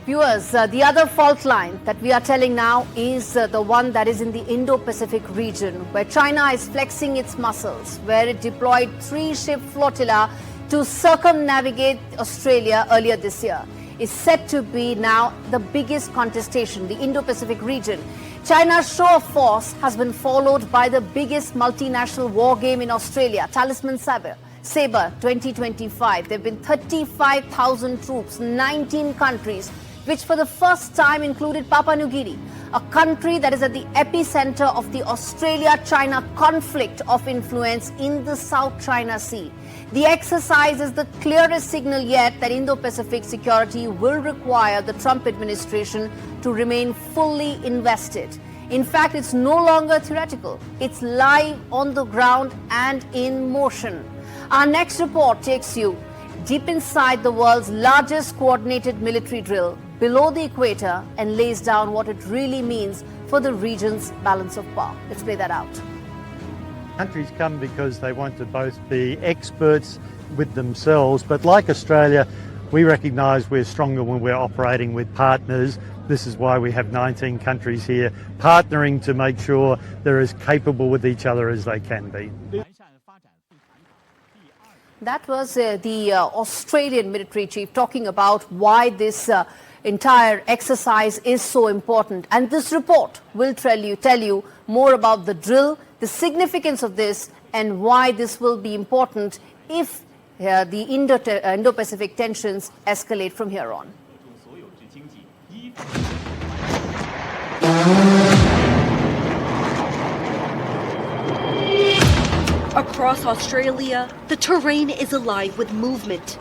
Viewers, the other fault line that we are telling now is the one that is in the Indo-Pacific region, where China is flexing its muscles, where it deployed 3-ship flotilla to circumnavigate Australia earlier this year. Is set to be now the biggest contestation, the Indo-Pacific region. China's show of force has been followed by the biggest multinational war game in Australia, Talisman Sabre 2025. There have been 35,000 troops, 19 countries, which for the first time included Papua New Guinea, a country that is at the epicenter of the Australia-China conflict of influence in the South China Sea. The exercise is the clearest signal yet that Indo-Pacific security will require the Trump administration to remain fully invested. In fact, it's no longer theoretical. It's live on the ground and in motion. Our next report takes you deep inside the world's largest coordinated military drill below the equator and lays down what it really means for the region's balance of power. Let's play that out. Countries come because they want to both be experts with themselves, but like Australia, we recognise we're stronger when we're operating with partners. This is why we have 19 countries here partnering to make sure they're as capable with each other as they can be. That was the Australian military chief talking about why this entire exercise is so important. And this report will tell you more about the drill, the significance of this, and why this will be important if the Indo-Pacific tensions escalate from here on. Across Australia, the terrain is alive with movement.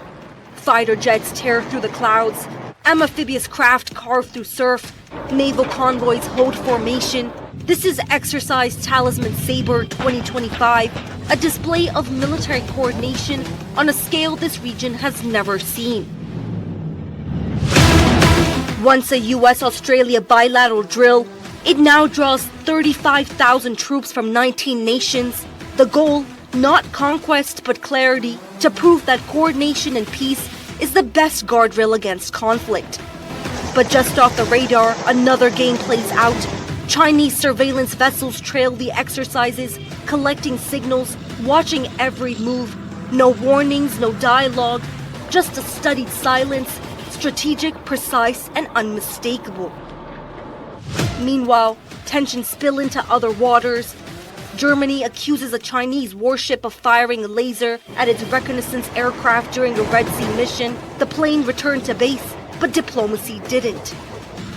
Fighter jets tear through the clouds, amphibious craft carve through surf, naval convoys hold formation. This is Exercise Talisman Sabre 2025, a display of military coordination on a scale this region has never seen. Once a US-Australia bilateral drill, it now draws 35,000 troops from 19 nations. The goal, not conquest but clarity, to prove that coordination and peace is the best guardrail against conflict. But just off the radar, another game plays out. Chinese surveillance vessels trail the exercises, collecting signals, watching every move. No warnings, no dialogue, just a studied silence, strategic, precise, and unmistakable. Meanwhile, tensions spill into other waters. Germany accuses a Chinese warship of firing a laser at its reconnaissance aircraft during a Red Sea mission. The plane returned to base, but diplomacy didn't.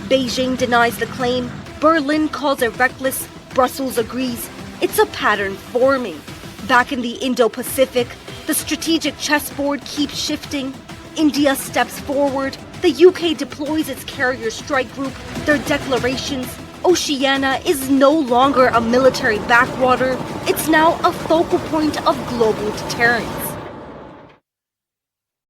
Beijing denies the claim. Berlin calls it reckless. Brussels agrees. It's a pattern forming. Back in the Indo-Pacific, the strategic chessboard keeps shifting. India steps forward. The UK deploys its carrier strike group. Their declarations. Oceania is no longer a military backwater. It's now a focal point of global deterrence.